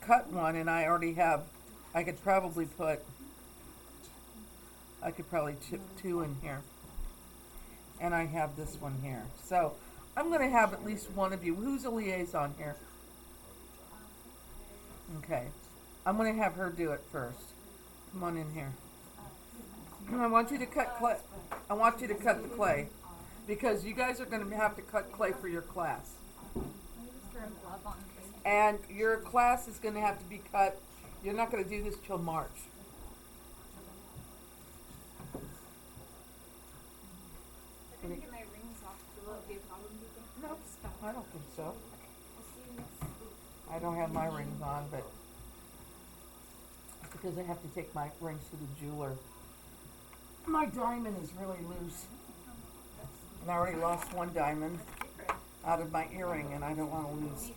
cut one, and I already have. I could probably chip two in here, and I have this one here. So I'm going to have at least one of you. Who's a liaison here? Okay, I'm going to have her do it first. Come on in here. I want you to cut clay. I want you to cut the clay because you guys are going to have to cut clay for your class. And your class is going to have to be cut. You're not going to do this till March. I can get my rings off. Will it be a problem, do you think? No, I don't think so. Okay. We'll see you next week. I don't have my rings on, but because I have to take my rings to the jeweler. My diamond is really loose. And I already lost one diamond out of my earring, and I don't want to lose.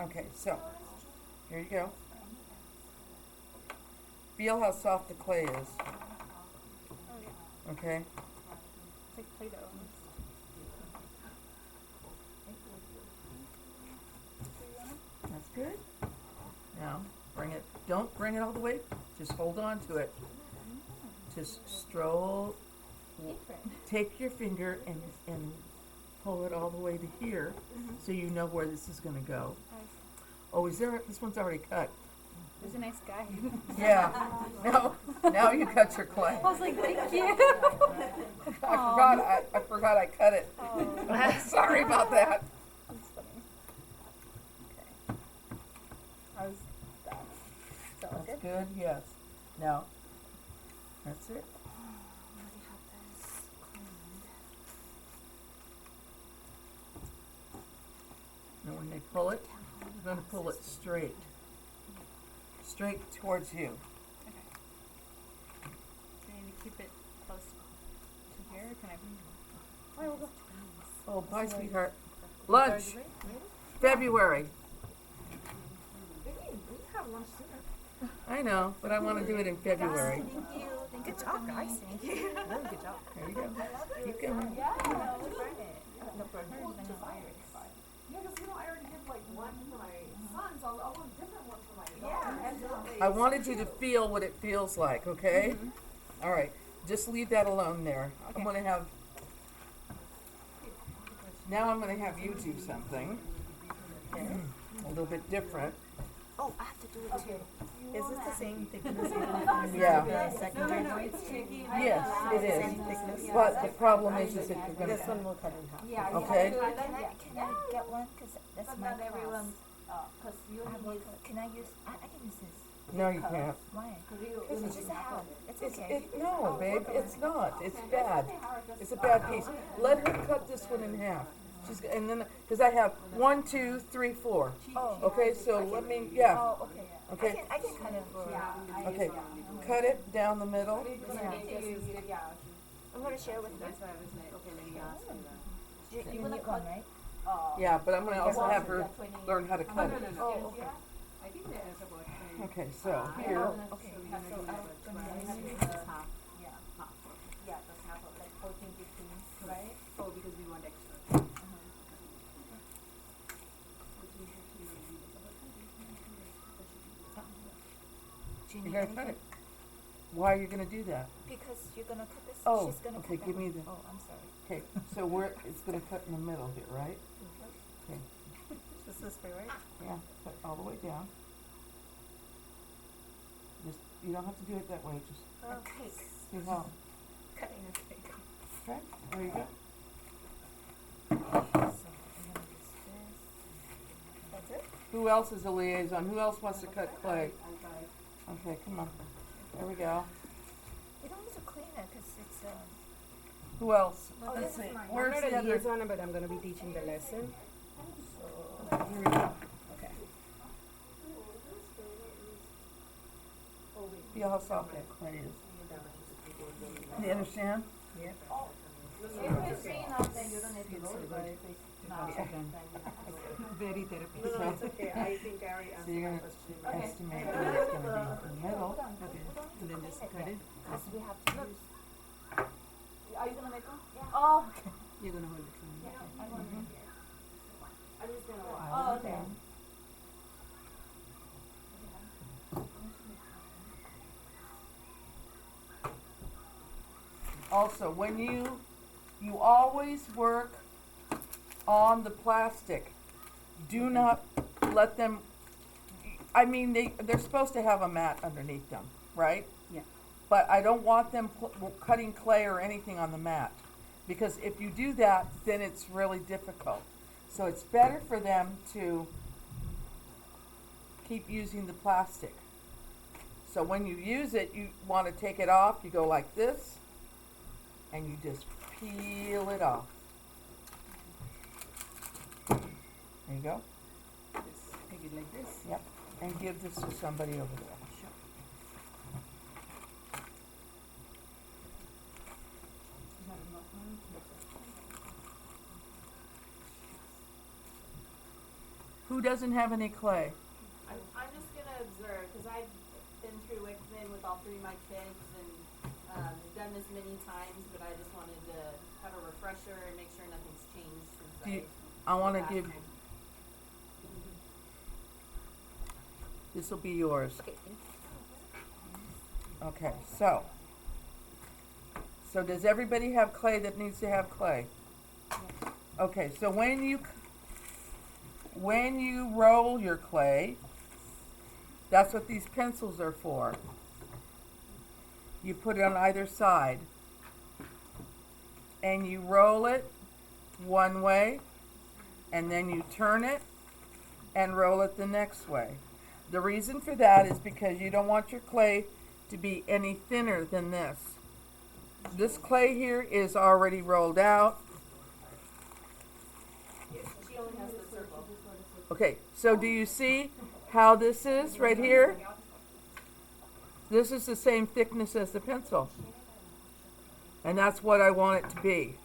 Okay, so here you go. Feel how soft the clay is. Oh, yeah. Okay? It's like Play-Doh almost. That's good. Now, don't bring it all the way. Just hold on to it. Just stroll. Take your finger and pull it all the way to here, so you know where this is going to go. Oh, this one's already cut. He's a nice guy. Yeah. Now you cut your clay. I was like, thank you. I forgot I cut it. Oh. Sorry about that. That's funny. Okay. How's that? So That's good, yes. Now, that's it. And when they pull it, you're going to pull it straight towards you. Okay. Do I need to keep it close to here? Or can I? I will go. Oh, bye, sweetheart. Lunch, February. I know, but I want to do it in February. Thank you. Good job, guys. Thank you. Really good job. There you go. Keep going. Yeah, no, we tried it. No problem. Yeah, because I already did like one for my sons. I'll want a different one for my daughter. Yeah, absolutely. I wanted you to feel what it feels like, okay? All right, just leave that alone there. Okay. I'm going to have, now I'm going to have you do something a little bit different. Oh, I have to do it too. Is this the same thickness? Yeah. The secondary joint? Yes, it Same is. thickness? But the problem is that you're going This to, one will cut in half. Yeah. okay? Can I get one? Because that's my Not everyone, class. because you I have one need color. Can I use? I can use this. no, you can't. Why? because It's just a half. It's okay. No, babe, it's not. It's bad. It's a bad piece. Let her cut this one in half. And then, because I have 1, 2, 3, 4. Oh. Okay, so let me, yeah. Oh, okay. Okay. I can cut it for. Okay, cut it down the middle. Yeah. I'm gonna share with you. That's why I was like, okay, let me ask you that. You need one, right? Yeah, but I'm going to also have her learn how to cut it. Oh, okay. I think there is about 20. Okay, so here, Okay. So we're So gonna I'm do gonna about use 12. this. Half. Yeah. Half. Yeah, that's half of like 14, 15, right? Oh, because we want extra. Do you you're need going to cut anything? it. Why are you going to do that? Because you're gonna cut this. Oh, She's gonna okay, cut give that me one. the- Oh, I'm sorry. Okay, so it's going to cut in the middle here, right? Okay, Just this way, right? yeah, cut all the way down. Just, you don't have to do it that way, just A cake. see how. Cutting a cake. Okay, there you go. So I'm gonna use this. That's it? Who else is a liaison? Who else wants to cut clay? Okay, come on. There we go. You don't need to clean it because it's Who else? Oh, Let's this is see. mine. Where's I'm the not a other? liaison, but I'm going to be teaching the lesson. so Here we go. okay. Feel how soft that clay is. Do you understand? Yeah. You're saying now that you don't need to go to Very therapeutic. No, no, it's okay. I think I already So answered you're my going to question. estimate where it's going to be in the middle. Okay. And then just cut it. Because we have to use. Are you gonna make one? Oh, You're going to hold it for me. I'm just gonna Pile Oh, it okay. down. also, when you always work on the plastic. Do not let them, I mean, they're supposed to have a mat underneath them, right? Yeah. But I don't want them cutting clay or anything on the mat, because if you do that, then it's really difficult. So it's better for them to keep using the plastic. So when you use it, you want to take it off, you go like this, and you just peel it off. There you go. Just take it like this. Yep. And give this to somebody over there. Sure. You have enough one? Yes, sir. Who doesn't have any clay? I'm just gonna observe, because I've been through Wickman with all 3 of my kids and done this many times, but I just wanted to have a refresher and make sure nothing's changed since I want to last give, time. this will be yours. Okay, thank you. Okay, so does everybody have clay that needs to have clay? Okay, so when you roll your clay, that's what these pencils are for. You put it on either side, and you roll it one way, and then you turn it and roll it the next way. The reason for that is because you don't want your clay to be any thinner than this. This clay here is already rolled out. She only has the circle. Okay, so do you see how this is right here? This is the same thickness as the pencil. And that's what I want it to be.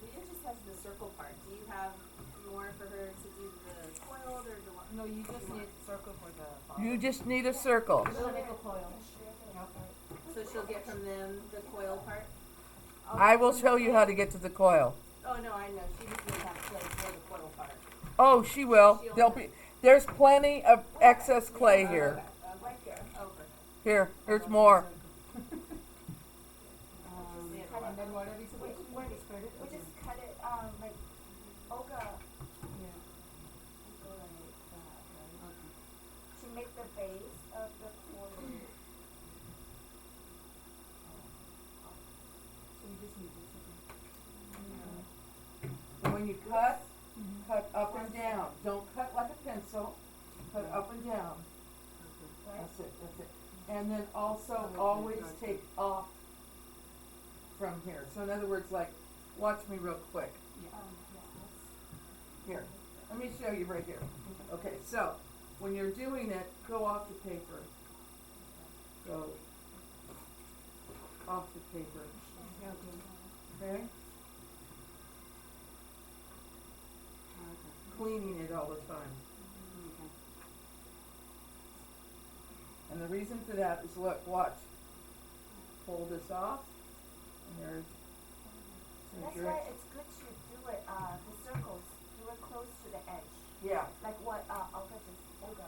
Leah just has the circle part. Do you have more for her to do the coiled or the what? No, you just need circle for the bottom. You just need a circle. She'll make a coil. So she'll get from them the coil part? I will show you how to get to the coil. Oh, no, I know. She just doesn't have clay for the coil part. Oh, she will. There's plenty of excess clay here. Right there. Over. Here's more. And then what are we supposed to do? Where- Just spread it? We just cut it, like, Olga, Yeah. go like that, right? Okay. To make the base of the coil. So you just need this, okay. And when you cut, cut up and down. Don't cut like a pencil. Cut up and down. That's it, that's it. And then also always take off from here. So in other words, like, watch me real quick. Here, let me show you right here. Okay, so when you're doing it, go off the paper. Go off the paper. Okay? Cleaning it all the time. And the reason for that is, look, watch. Pull this off, and there's That's your, why it's good to do it, the circles, do it close to the edge, yeah. like what, Olga just did.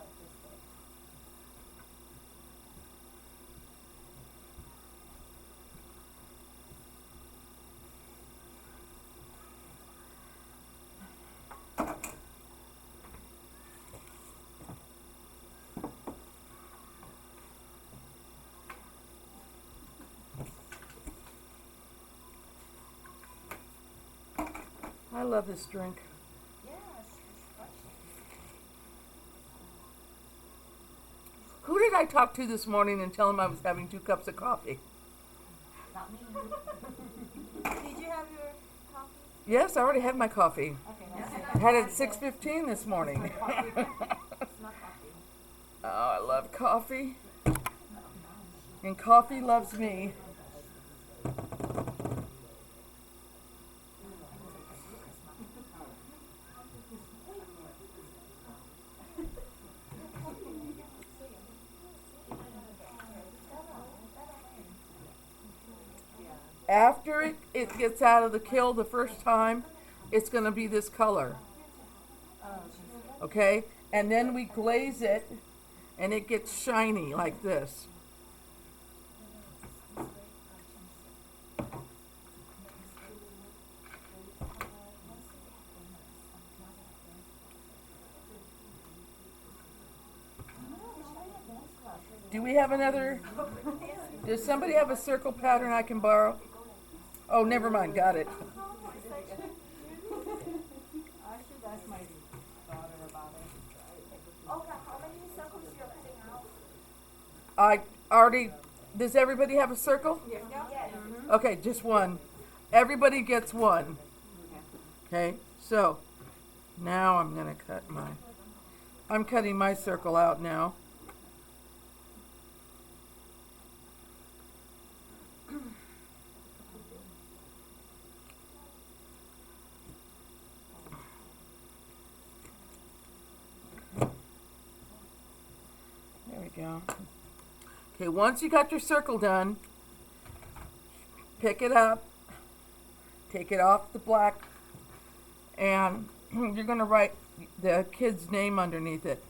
I love this drink. Yeah, it's refreshing. Who did I talk to this morning and tell him I was having 2 cups of coffee? Not me. Did you have your coffee? Yes, I already had my coffee. Okay, That's not Had it at coffee. 6:15 this morning. It's not coffee. Oh, I love coffee. And coffee loves me. After it gets out of the kiln the first time, it's going to be this color. Okay? And then we glaze it and it gets shiny like this. Do we have another? Does somebody have a circle pattern I can borrow? Oh, never mind. Got it. I should ask my daughter about it. Olga, how many circles you're cutting out? I already. Does everybody have a circle? Yes. Okay, just one. Everybody gets one. Okay, so now I'm gonna cut my. I'm cutting my circle out now. There we go. Okay, once you got your circle done, pick it up, take it off the black, and you're going to write the kid's name underneath it.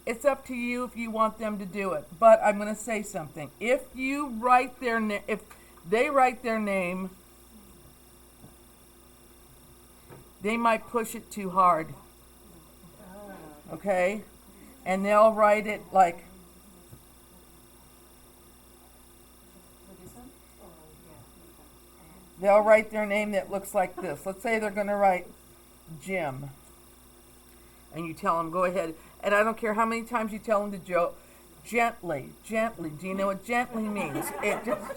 It's up to you if you want them to do it, but I'm going to say something. If you write their if they write their name, they might push it too hard. Okay? And they'll write it like they'll write their name that looks like this. Let's say they're going to write Jim. And you tell them, go ahead. And I don't care how many times you tell them to gently. Do you know what gently means? It just,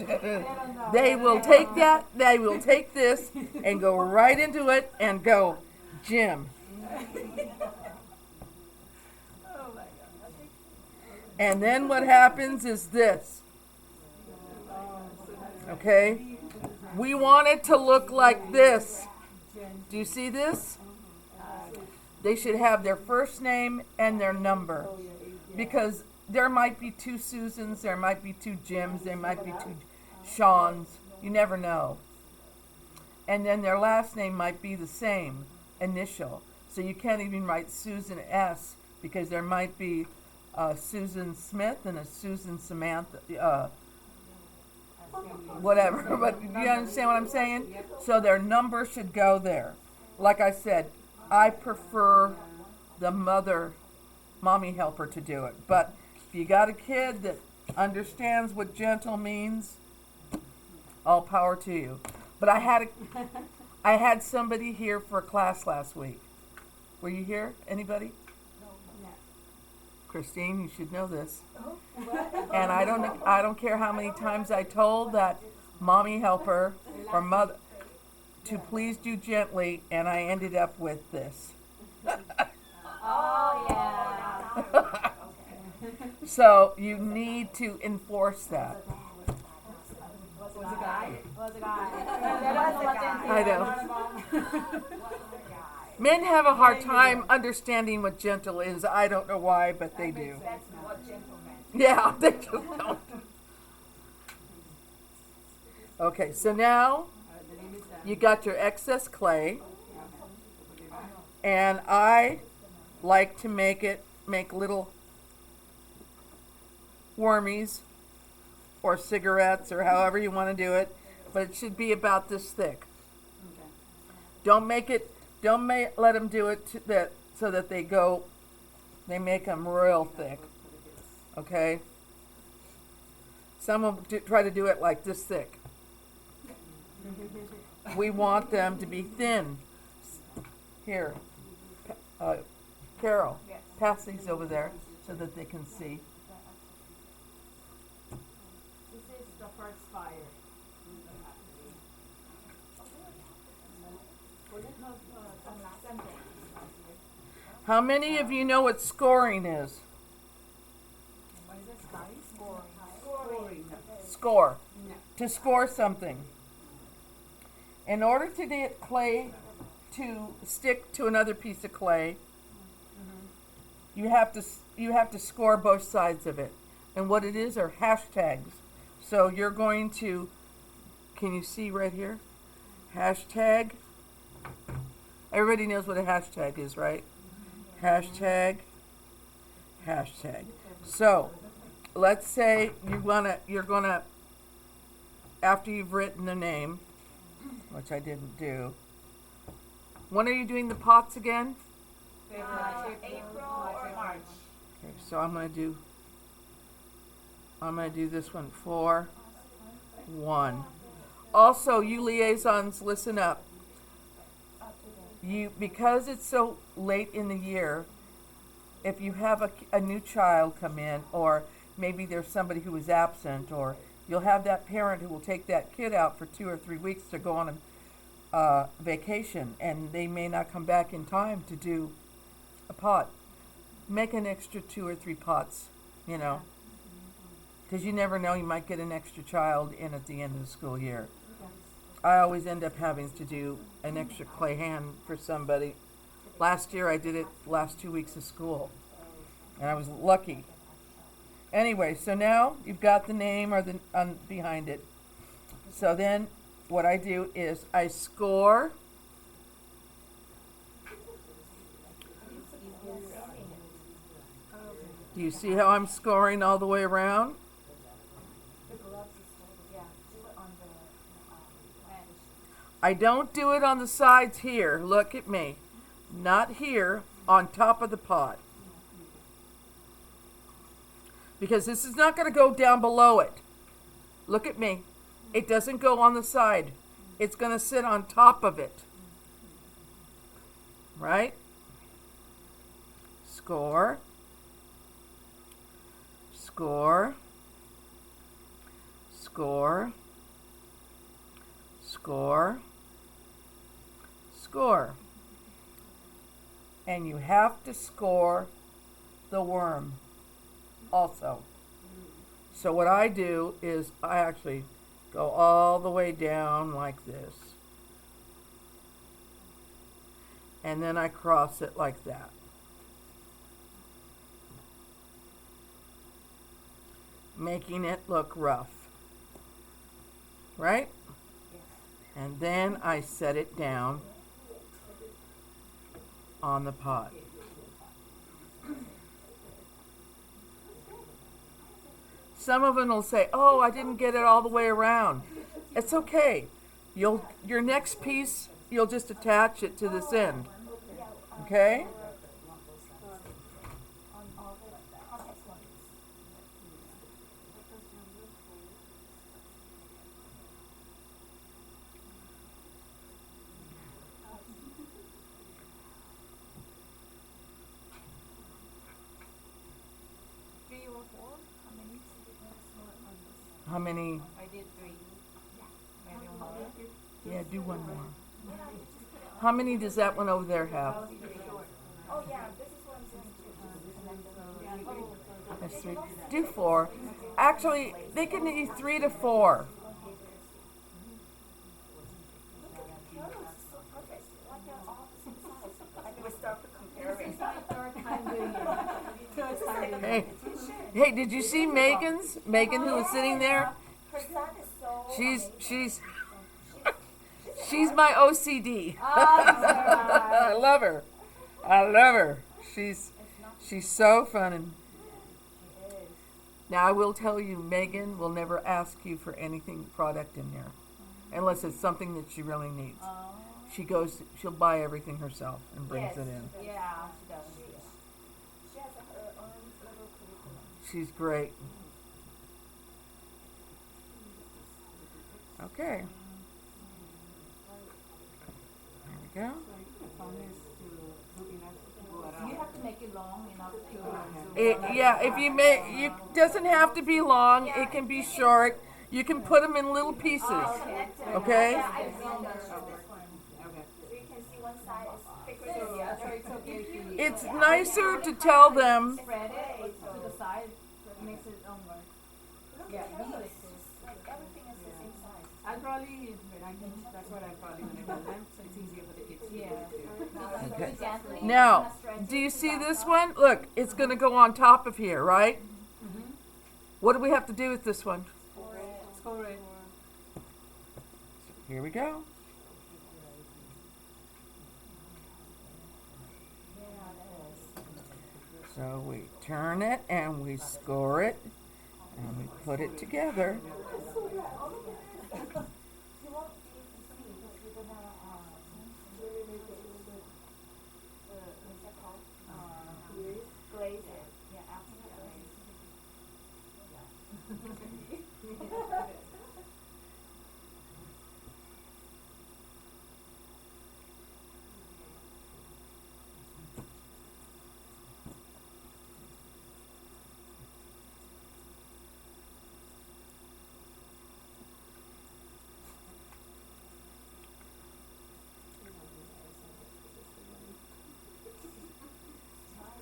they will take that, they will take this and go right into it and go, Jim. And then what happens is this. Okay? We want it to look like this. Do you see this? They should have their first name and their number. Because there might be two Susans, there might be two Jims, there might be two Seans. You never know. And then their last name might be the same initial. So you can't even write Susan S. because there might be a Susan Smith and a Susan Samantha. Whatever. But you understand what I'm saying? So their number should go there. Like I said, I prefer the mommy helper to do it. But if you got a kid that understands what gentle means, all power to you. But I had somebody here for a class last week. Were you here? Anybody? No. Christine, you should know this. And I don't care how many times I told that mommy helper or mother to please do gently, and I ended up with this. Oh, yeah. So you need to enforce that. Was a guy? Was a guy. I know. Men have a hard time understanding what gentle is. I don't know why, but they do. That's what gentleman. Yeah, they just don't. Okay, so now you got your excess clay, and I like to make little wormies or cigarettes or however you want to do it, but it should be about this thick. Don't let them do it so that they make them real thick. Okay? Some will try to do it like this thick. We want them to be thin. Here, Carol, pass these over there so that they can see. This is the first fire. How many of you know what scoring is? What is it, Scotty? Score. To score something. In order to get clay to stick to another piece of clay, you have to score both sides of it. And what it is are hashtags. So you're going to, can you see right here? Hashtag. Everybody knows what a hashtag is, right? Hashtag. Hashtag. So let's say you're gonna after you've written the name, which I didn't do. When are you doing the pots again? April or March. Okay, so I'm gonna do this one 4-1. Also, you liaisons, listen up. Because it's so late in the year, if you have a new child come in, or maybe there's somebody who is absent, or you'll have that parent who will take that kid out for 2 or 3 weeks to go on a vacation, and they may not come back in time to do a pot. Make an extra 2 or 3 pots, because you never know, you might get an extra child in at the end of the school year. I always end up having to do an extra clay hand for somebody. Last year I did it last 2 weeks of school, and I was lucky. Anyway, so now you've got the name or behind it. So then what I do is I score. Do you see how I'm scoring all the way around? I don't do it on the sides here. Look at me. Not here, on top of the pot. Because this is not going to go down below it. Look at me. It doesn't go on the side. It's going to sit on top of it. Right? Score. Score. Score. Score. Score. And you have to score the worm also. So what I do is I actually go all the way down like this. And then I cross it like that. Making it look rough. Right? And then I set it down on the pot. Some of them will say, "Oh, I didn't get it all the way around." It's okay. Your next piece, you'll just attach it to this end. Okay? How many? I did 3. Maybe one more. Yeah, do one more. How many does that one over there have? Oh yeah, this is what I'm saying too. That's 3. Do 4. Actually, they can eat 3 to 4. Hey, did you see Megan's? Megan, who was sitting there? Her son is so She's my OCD. I love her. I love her. She's so fun. And now I will tell you, Megan will never ask you for anything product in there, unless it's something that she really needs. She'll buy everything herself and brings it in. Yeah, she does. She has her own little curriculum. She's great. Okay. There we go. You have to make it long enough to. If you make, it doesn't have to be long. It can be short. You can put them in little pieces. Okay? So you can see side is thicker So, than the other. so it's okay if you It's nicer to tell them. spread it to the side, makes it more. Look Yeah, at hers. really. Like everything is the same size. I probably, when I teach, that's what I probably when I tell them, so it's easier for the kids to do it too. Okay. Gently, Now, kinda stretch do you it see to this top. one? Look, it's going to go on top of here, right? Mm-hmm. What do we have to do with this one? Score it. Here we go. Yeah, that is. So we turn it and we score it and we put it together. You won't be able to see because we're gonna what's that called? Glaze it. Yeah, after the glaze.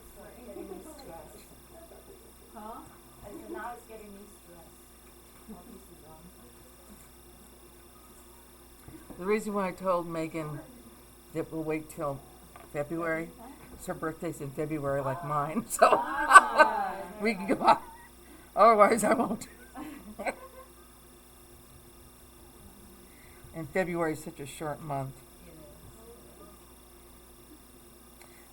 Now it's getting me stressed. Huh? I said now it's getting me stressed. All these is wrong. The reason why I told Megan that we'll wait till February is her birthday's in February like mine, so we can go on. Otherwise, I won't. And February is such a short month.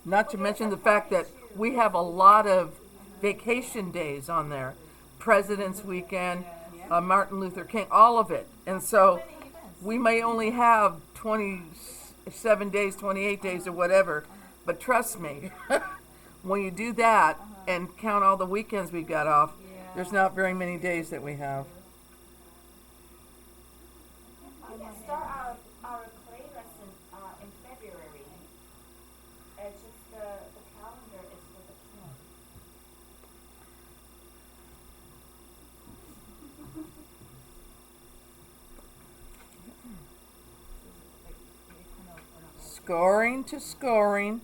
Not to mention the fact that we have a lot of vacation days on there. President's Weekend, Martin Luther King, all of it. And so we may only have 27 days, 28 days or whatever. But trust me, when you do that and count all the weekends we've got off, there's not very many days that we have. We can start our clay lesson in February. It's just the calendar is for the kiln. Scoring to scoring.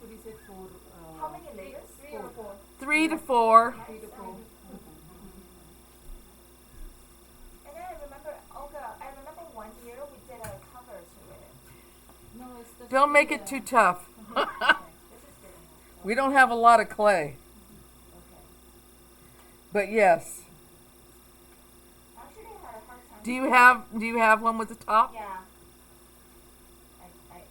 So we said four, How many layers? 3 or 4? 3 to 4. 3 to 4. And then I remember, Olga, I remember one year we did a cover to it. No, it's the. Don't make it too tough. This is good. We don't have a lot of clay. Okay. But yes. Actually, I had a hard time. Do you have one with the top? Yeah. I do.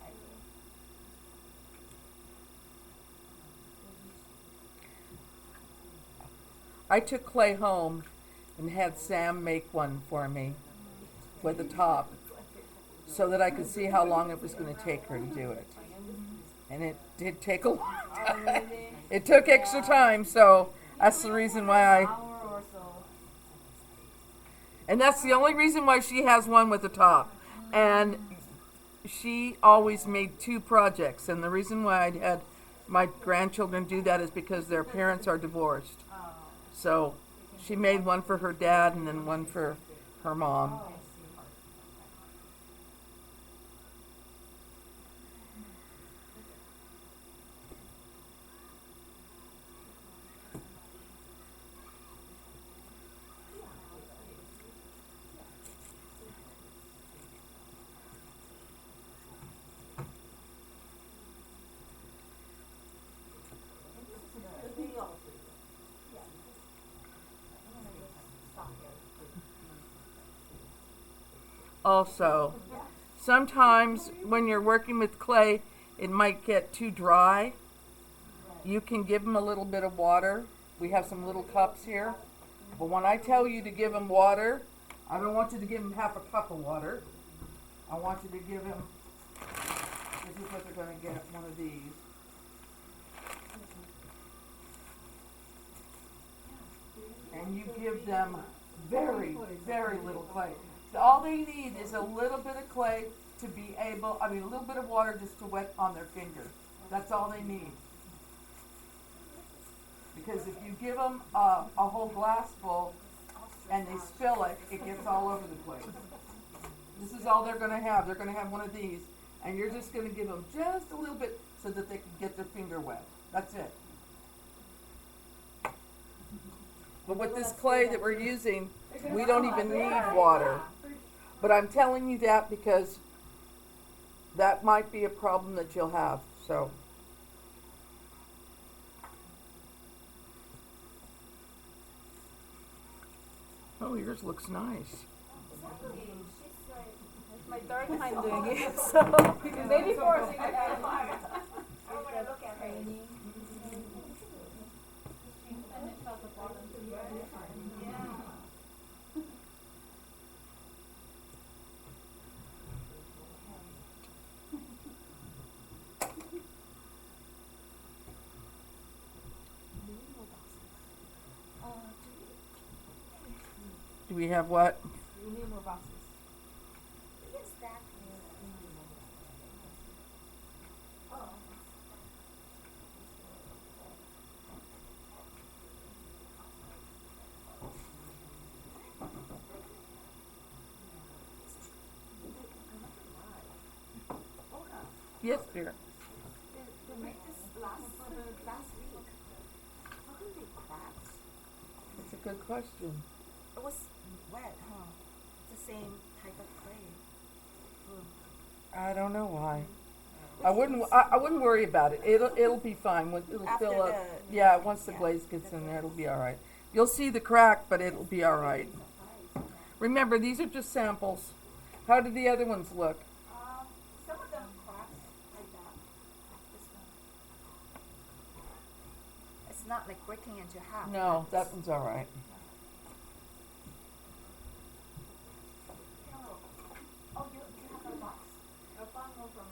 I took clay home and had Sam make one for me with the top so that I could see how long it was going to take her to do it. And it did take a long time. It took extra time, so that's the reason why I... Hour or so. And that's the only reason why she has one with the top. And she always made 2 projects. And the reason why I had my grandchildren do that is because their parents are divorced. So she made one for her dad and then one for her mom. Also, sometimes when you're working with clay, it might get too dry. You can give them a little bit of water. We have some little cups here. But when I tell you to give them water, I don't want you to give them half a cup of water. I want you to give them, this is what they're going to get, one of these. And you give them very, very little clay. All they need is a little bit of clay to be able, a little bit of water just to wet on their finger. That's all they need. Because if you give them a whole glass full and they spill it, it gets all over the place. This is all they're going to have. They're going to have one of these. And you're just gonna give them just a little bit so that they can get their finger wet. That's it. But with this clay that we're using, we don't even need water. But I'm telling you that because that might be a problem that you'll have, so. Oh, yours looks nice. It's my third time doing it, so maybe forcing it out. I want to look at her. And it felt the bottom. Yeah. Do we have what? We need more boxes. We can stack Oh. Yes, dear. They made this last week. How come they cracked? That's a good question. It was wet, huh? It's the same type of clay. I don't know why. I wouldn't worry about it. It'll be fine. It'll After fill up. the- Yeah, once the yeah, glaze gets the in there, it'll glaze. be all right. You'll see the crack, but it'll be all right. Remember, these are just samples. How do the other ones look? Some of them cracked like that. This one. It's not like breaking into half. No, that one's all right. Oh, you have a box? I found one from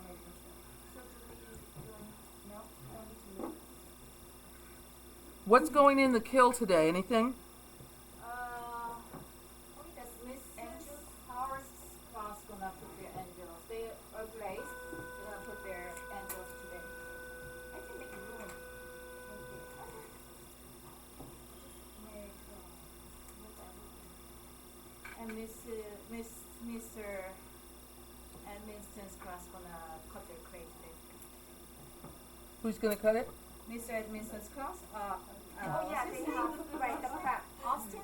American So do we, no, I don't need to move. What's going in the kill today? Anything? Oh, that's Miss angels. Powers Cross gonna put their angels. They are glazed. They're gonna put their angels today. I can make room. Okay. Make, And Mr. Edmonston's Cross gonna cut their clay today. Who's gonna cut it? Mr. Edmonston's Cross. oh yeah, what's they his name? have, right, the crack. Austin,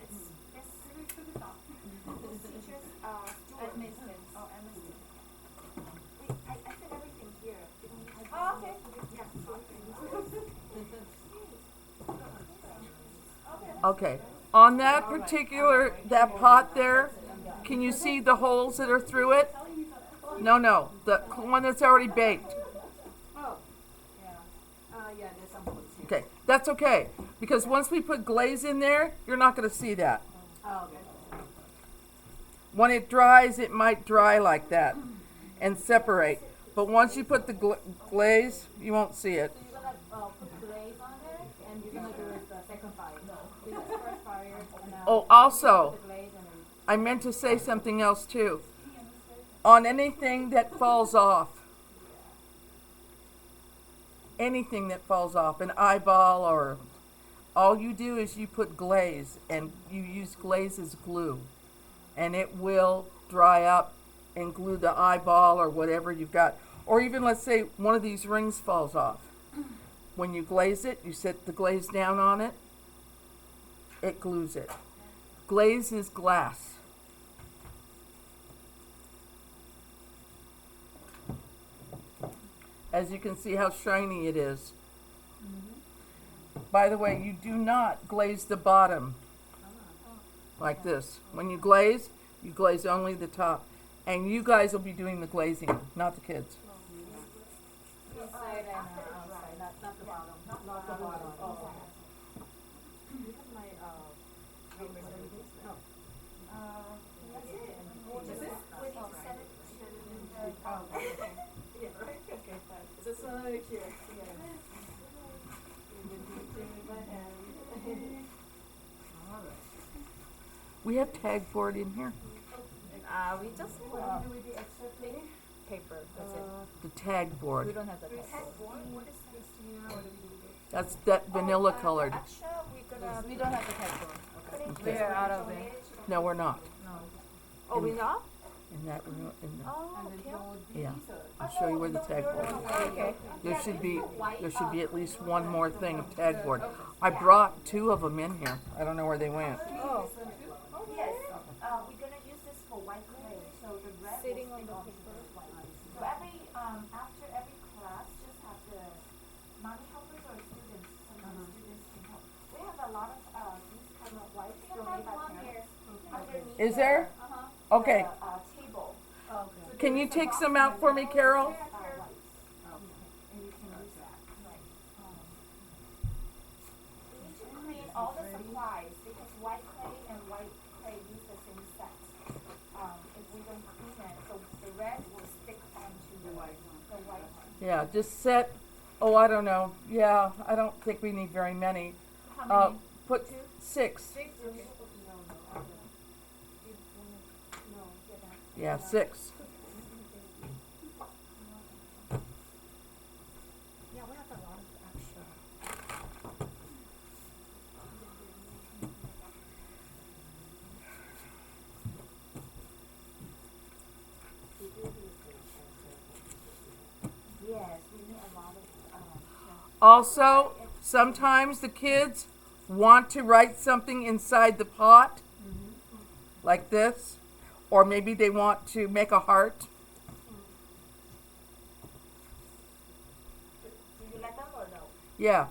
it's this teacher's, Stuart. Edmonston. Oh, Emerson. Wait, I said everything here. You don't need to- Oh, okay. Yeah. Okay. On that particular, that pot there, can you see the holes that are through it? No, the one that's already baked. Oh, yeah. Yeah, there's some holes here. Okay, that's okay, because once we put glaze in there, you're not gonna see that. Oh, okay. When it dries, it might dry like that and separate. But once you put the glaze, you won't see it. So you're gonna put glaze on there, and you're gonna do it the second fire. Do the first fire, and Oh, also, put the glaze, and then I meant to say something else too. On anything that falls off, an eyeball or, all you do is you put glaze and you use glaze as glue, and it will dry up and glue the eyeball or whatever you've got. Or even, let's say one of these rings falls off. When you glaze it, you set the glaze down on it, it glues it. Glaze is glass. As you can see how shiny it is. By the way, you do not glaze the bottom like this. When you glaze only the top. And you guys will be doing the glazing, not the kids. inside and outside, not the bottom. Not the bottom. Oh. You have my papers and everything? No. That's it. Is it? We need to send it to the, Oh, okay. Yeah, right? Okay, fine. Just wanna make sure. Yeah. We have tag board in here. We just do with the extra thing? Paper, that's it. The tag board. We don't have the we tag. had one, what is this? That's that vanilla The colored. extra, we're gonna We don't have the tag board. put into We're out of it. donate it to the No, we're not. No. Oh, we not? in that room. In the, Oh, And then okay. fold Yeah. these up. I'll show you where the tag board is. Okay. There should be at least one more thing of tag board. Okay. I brought 2 of them in here. I don't know where they went. Oh, Yes, we're gonna use this for white clay, so the red sitting will on stick the onto paper. the white. So after every class, just have the mommy helpers or students, some of the students can help. We have a lot of, these kind of wipes donated by parents underneath Is there? Okay. the table. Can you take some out for me, Carol? Wipes. And you can use that. Right. We need to clean all the supplies because white clay and white clay use the same set. If we don't clean it, so the red will stick onto The white one. the white one. Yeah, just set. Oh, I don't know. Yeah, I don't think we need very many. How many? Put 6. Yeah, 6. Yeah, we have a lot of extra. Yes, we need a lot of, Also, sometimes the kids want to write something inside the pot, like this, or maybe they want to make a heart. do you let them or no? Yeah,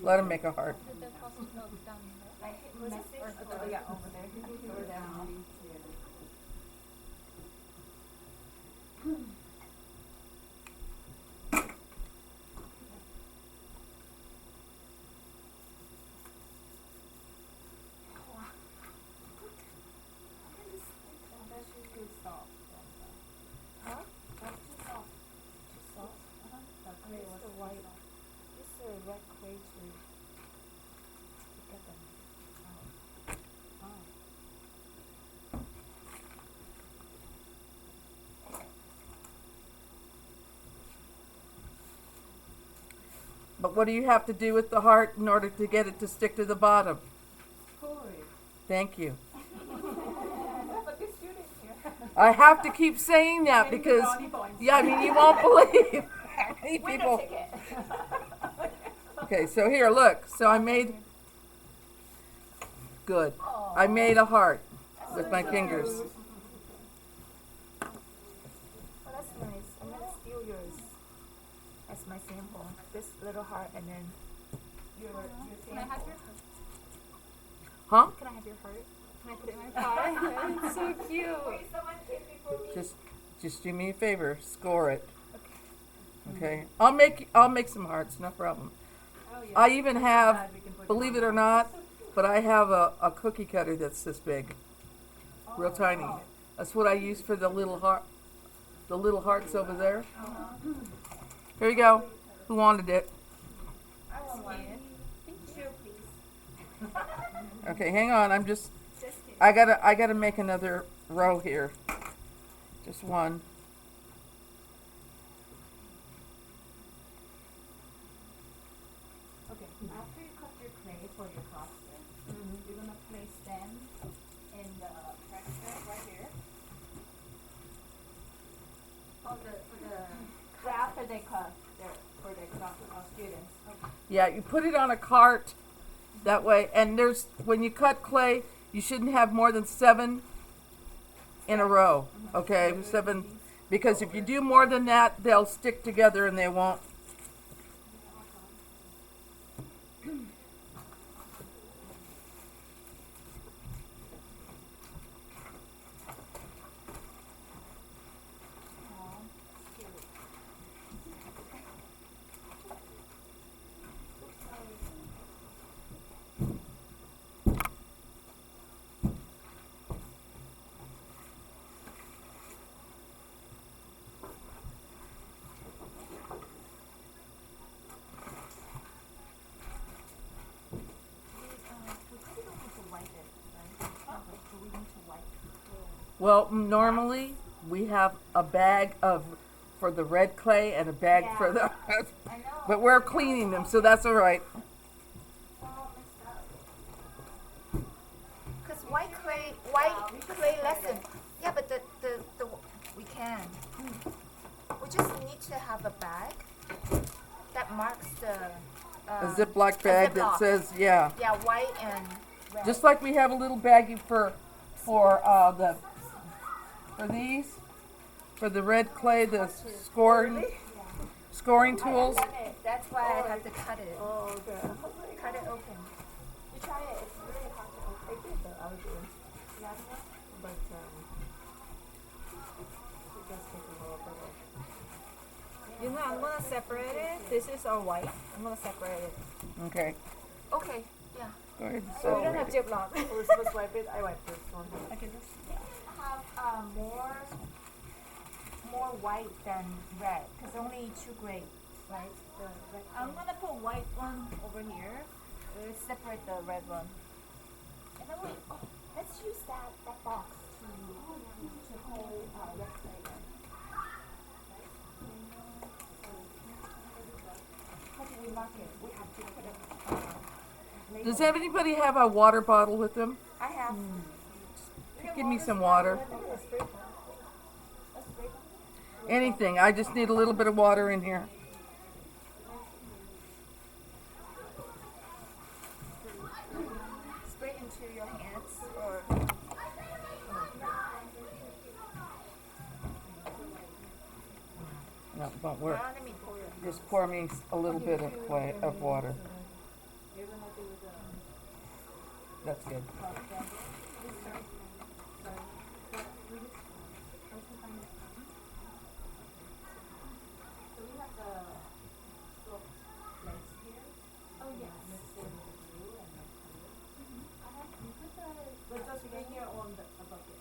let them make a heart. Is that possible down there? Like message or? Oh, yeah, over there. Or down. Yeah. That's just too soft. Huh? That's too soft. Too soft? The clay was the too white. soft. Use the red clay to get them out. Oh. But what do you have to do with the heart in order to get it to stick to the bottom? Pour it. Thank you. But this student here. I have to keep saying that because, yeah, I mean, you won't believe how many Winner people. ticket. Okay, so here, look. So I made, good. I made a heart with my fingers. Oh, that's nice. I'm gonna steal yours as my sample. This little heart, and then your Can I have sample. your Huh? Can I have your heart? Can I put it in my pot? It's so cute. Wait, someone came before me. Just do me a favor, score it. Okay. I'll make some hearts, no problem. Oh, yeah. I even have, Glad we can put believe it on. or not, but I have a cookie cutter that's this big, real tiny. That's what I use for the little hearts over there. Here you go. Who wanted it? I want one. Two, please. Okay, hang on. Just kidding. I gotta make another row here. Just one. Okay, after you cut your clay for your cluster, you're gonna place them in the pressure right here. For the After they cut for the students. Yeah, you put it on a cart that way, and there's when you cut clay, you shouldn't have more than 7 in a row. Okay, 7, because if you do more than that, they'll stick together and they won't. We probably don't have to wipe it, right? Do we need to wipe? Well, normally we have a bag for the red clay and a bag for the. I know. But we're cleaning them, so that's all right. All messed up. Cause white clay lesson. Yeah, but the can. We just need to have a bag that marks the A Ziploc bag that Ziploc. says, yeah. yeah, white and red. Just like we have a little baggie for these, for the red clay, the scoring tools. That's why I have to cut it. Oh, okay. Cut it open. You try it, it's really hard to open. I did that. I was doing, Yeah, but it does take a little bit of. You know, I'm gonna separate it. This is all white. I'm gonna separate it. Okay, Okay, yeah. go ahead and So we don't separate have it. Ziploc. Oh, we're supposed to wipe it? I wiped this one. Okay, this. have More white than red, because only two grades, right? The red. I'm gonna put white one over here. Separate the red one. and then let's use that box to hold red clay in. How do we mark it? We have to put it. Does anybody have a water bottle with them? I have. Give me some water. Anything. I just need a little bit of water in here. Spray into your hands or. No, it won't work. Now let me pour it. Just pour me a little bit of clay, of water. That's good. But just right here on the bucket.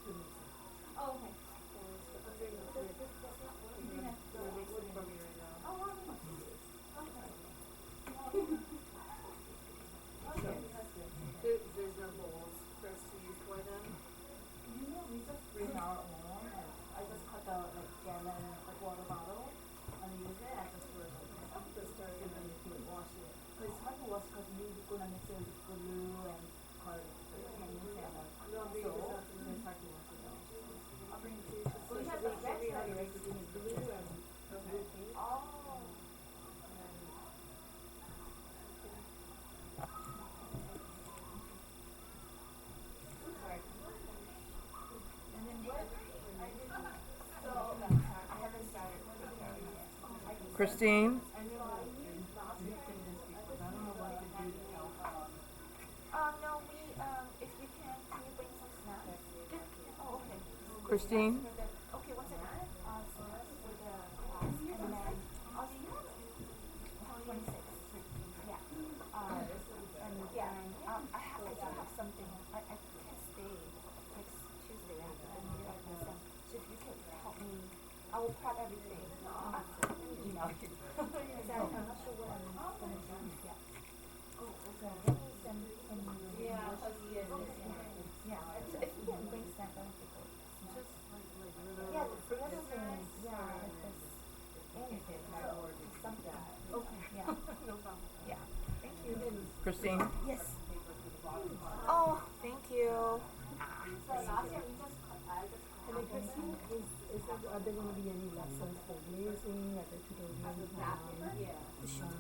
To mix it. Oh, okay. There's no bowls for us to use for them. We just bring our own, and I just cut the gallon water bottle and use it as a storage. Just and then you can wash it. Cause it's hard to wash because you're gonna mix it with glue and color paint and so it's hard to wash it out. I'll bring it to you. So we have the red glue and blue paint. Oh. Christine? No, if you can you bring some snacks? Oh, okay. Christine? Okay, one second. So that's for the class, and then, oh, do you have 26? Yeah. And then, I do have something, I can't stay next Tuesday, I have to like myself. So if you could help me, I will prep everything. Email you. Because I'm not sure what I'm gonna do yet. So let me send you. Yeah, Yeah, so if you can bring snacks, that would be great. just Yeah, the little things, yeah, if there's anything, something. Okay, yeah, no problem. yeah. Thank you. Christine? Yes. Oh, thank you. So last year we just And then Christine, are there going to be any lessons for glazing at the tutorial? Yeah.